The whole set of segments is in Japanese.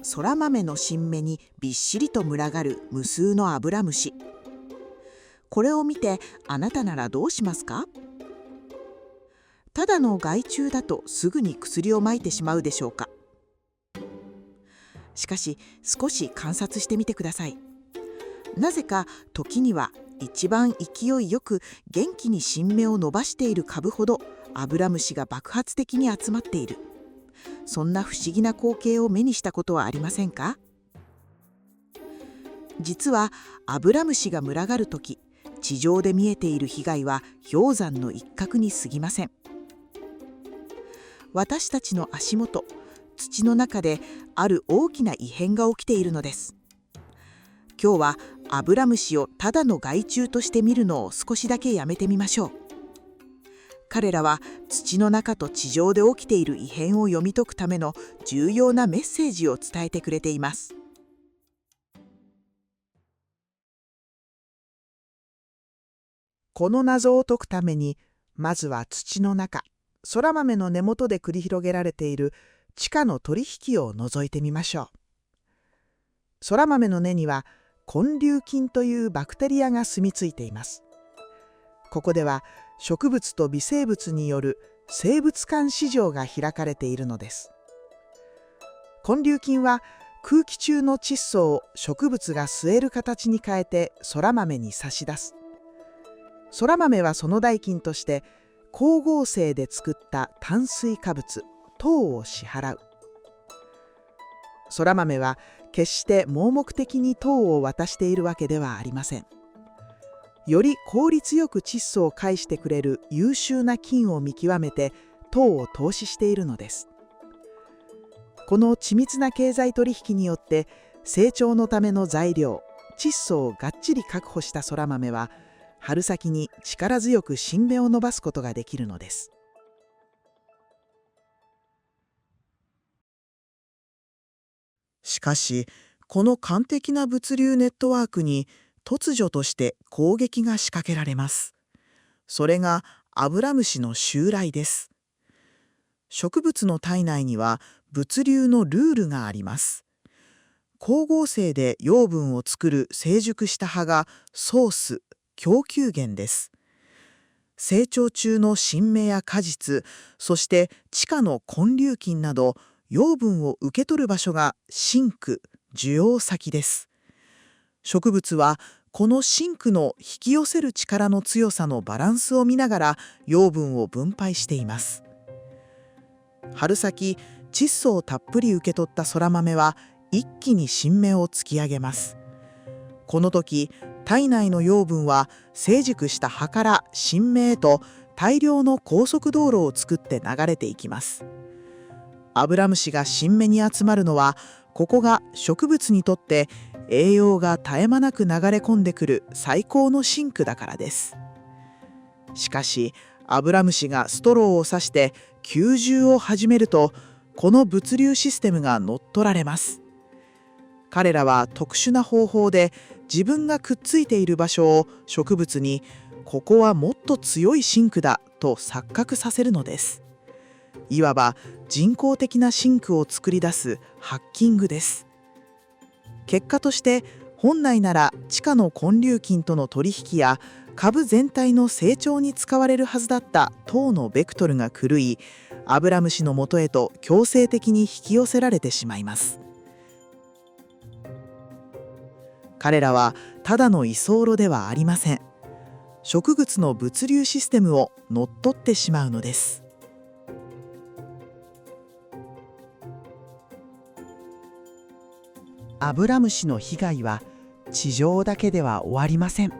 そら豆の新芽にびっしりと群がる無数のアブラムシ。これを見てあなたならどうしますか？ただの害虫だとすぐに薬をまいてしまうでしょうか？しかし少し観察してみてください。なぜか時には一番勢いよく元気に新芽を伸ばしている株ほどアブラムシが爆発的に集まっている。そんな不思議な光景を目にしたことはありませんか？実はアブラムシが群がるとき、地上で見えている被害は氷山の一角に過ぎません。私たちの足元、土の中である大きな異変が起きているのです。今日はアブラムシをただの害虫として見るのを少しだけやめてみましょう。彼らは土の中と地上で起きている異変を読み解くための重要なメッセージを伝えてくれています。この謎を解くために、まずは土の中、そら豆の根元で繰り広げられている地下の取引を覗いてみましょう。そら豆の根には根粒菌というバクテリアが住み着いています。ここでは植物と微生物による生物間市場が開かれているのです。根粒菌は空気中の窒素を植物が吸える形に変えてそら豆に差し出す。そら豆はその代金として光合成で作った炭水化物糖を支払う。そら豆は決して盲目的に糖を渡しているわけではありません。より効率よく窒素を介してくれる優秀な菌を見極めて糖を投資しているのです。この緻密な経済取引によって成長のための材料窒素をがっちり確保したそら豆は春先に力強く新芽を伸ばすことができるのです。しかしこの完璧な物流ネットワークに突如として攻撃が仕掛けられます。それがアブラムシの襲来です。植物の体内には物流のルールがあります。光合成で養分を作る成熟した葉がソース、供給源です。成長中の新芽や果実、そして地下の根粒菌など養分を受け取る場所がシンク、受容先です。植物はこのシンクの引き寄せる力の強さのバランスを見ながら養分を分配しています。春先、窒素をたっぷり受け取ったそら豆は一気に新芽を突き上げます。この時、体内の養分は成熟した葉から新芽へと大量の高速道路を作って流れていきます。アブラムシが新芽に集まるのは、ここが植物にとって栄養が絶え間なく流れ込んでくる最高のシンクだからです。しかしアブラムシがストローを刺して吸収を始めると、この物流システムが乗っ取られます。彼らは特殊な方法で自分がくっついている場所を植物にここはもっと強いシンクだと錯覚させるのです。いわば人工的なシンクを作り出すハッキングです。結果として本来なら地下の根粒菌との取引や株全体の成長に使われるはずだった糖のベクトルが狂い、アブラムシのもとへと強制的に引き寄せられてしまいます。彼らはただの居候ではありません。植物の物流システムを乗っ取ってしまうのです。アブラムシの被害は地上だけでは終わりません。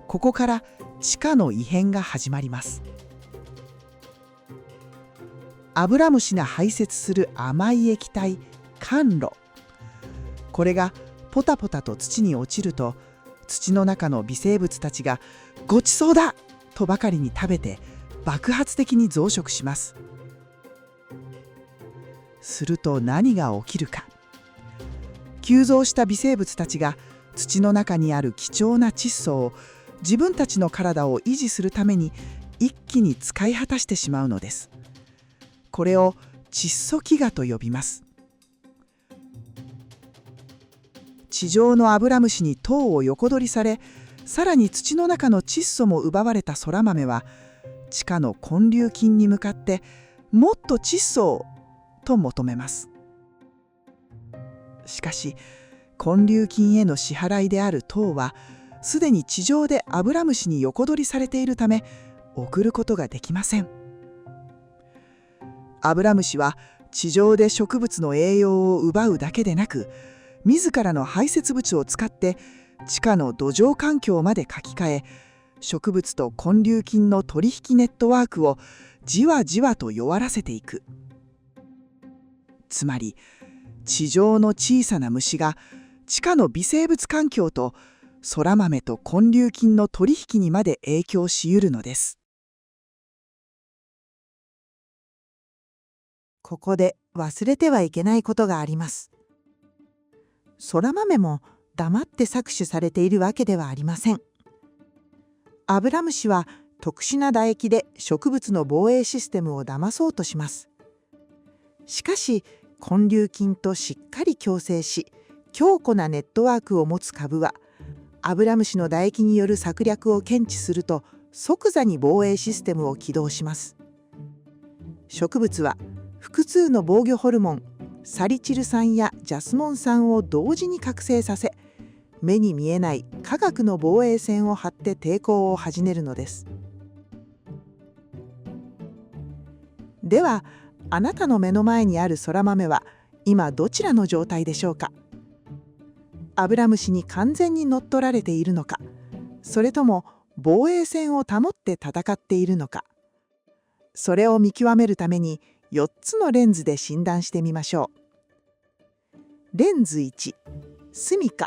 ここから地下の異変が始まります。アブラムシが排泄する甘い液体、甘露。これがポタポタと土に落ちると、土の中の微生物たちがごちそうだとばかりに食べて爆発的に増殖します。すると何が起きるか。急増した微生物たちが土の中にある貴重な窒素を自分たちの体を維持するために一気に使い果たしてしまうのです。これを窒素飢餓と呼びます。地上のアブラムシに塔を横取りされ、さらに土の中の窒素も奪われたそら豆は、地下の根粒菌に向かってもっと窒素をと求めます。しかし根粒菌への支払いである糖はすでに地上でアブラムシに横取りされているため送ることができません。アブラムシは地上で植物の栄養を奪うだけでなく、自らの排泄物を使って地下の土壌環境まで書き換え、植物と根粒菌の取引ネットワークをじわじわと弱らせていく。つまり地上の小さな虫が地下の微生物環境とそら豆と根粒菌の取引にまで影響し得るのです。ここで忘れてはいけないことがあります。そら豆も黙って搾取されているわけではありません。アブラムシは特殊な唾液で植物の防衛システムを騙そうとします。しかし根粒菌としっかり共生し、強固なネットワークを持つ株はアブラムシの唾液による策略を検知すると即座に防衛システムを起動します。植物は複数の防御ホルモンサリチル酸やジャスモン酸を同時に覚醒させ、目に見えない化学の防衛線を張って抵抗を始めるのです。ではあなたの目の前にあるそら豆は今どちらの状態でしょうか。アブラムシに完全に乗っ取られているのか、それとも防衛線を保って戦っているのか。それを見極めるために4つのレンズで診断してみましょう。レンズ1、住処、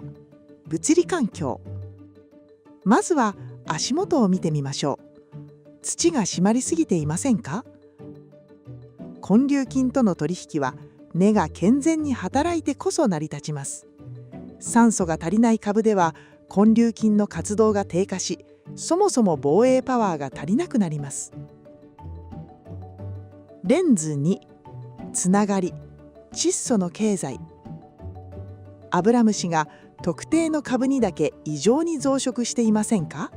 物理環境。まずは足元を見てみましょう。土が締まりすぎていませんか。根粒菌との取引は根が健全に働いてこそ成り立ちます。酸素が足りない株では根粒菌の活動が低下し、そもそも防衛パワーが足りなくなります。レンズ2、つながり、窒素の経済。アブラムシが特定の株にだけ異常に増殖していませんか。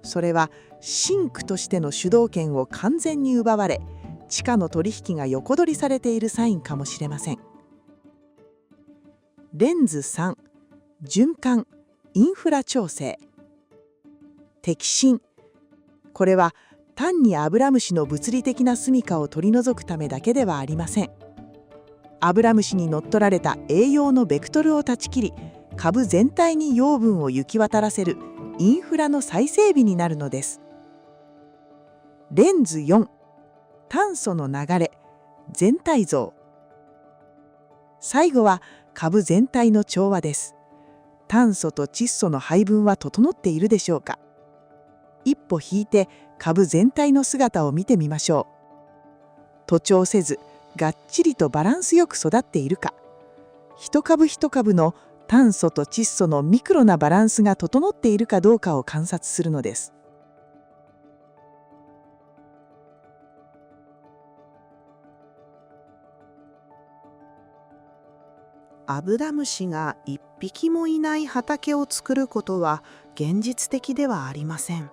それは真紅としての主導権を完全に奪われ、地下の取引が横取りされているサインかもしれません。レンズ3、循環、インフラ調整。摘心。これは単にアブラムシの物理的な住処を取り除くためだけではありません。アブラムシに乗っ取られた栄養のベクトルを断ち切り、株全体に養分を行き渡らせるインフラの再整備になるのです。レンズ4、炭素の流れ、全体像。最後は株全体の調和です。炭素と窒素の配分は整っているでしょうか。一歩引いて株全体の姿を見てみましょう。徒長せずがっちりとバランスよく育っているか、一株一株の炭素と窒素のミクロなバランスが整っているかどうかを観察するのです。アブラムシが一匹もいない畑を作ることは現実的ではありません。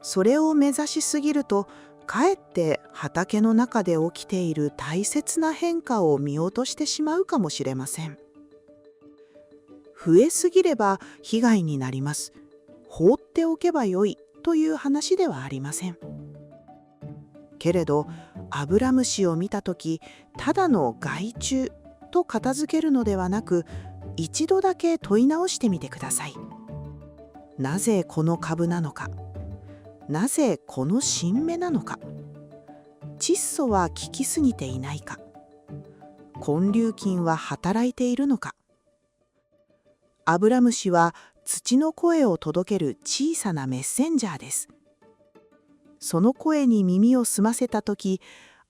それを目指しすぎると、かえって畑の中で起きている大切な変化を見落としてしまうかもしれません。増えすぎれば被害になります。放っておけばよいという話ではありません。けれど、アブラムシを見たとき、ただの害虫と片付けるのではなく、一度だけ問い直してみてください。なぜこの株なのか、なぜこの新芽なのか、窒素は効きすぎていないか、根粒菌は働いているのか。アブラムシは土の声を届ける小さなメッセンジャーです。その声に耳を澄ませたとき、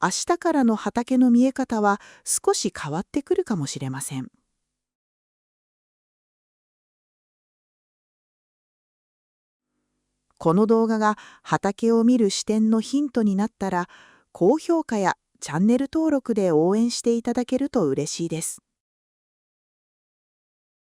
明日からの畑の見え方は少し変わってくるかもしれません。この動画が畑を見る視点のヒントになったら、高評価やチャンネル登録で応援していただけると嬉しいです。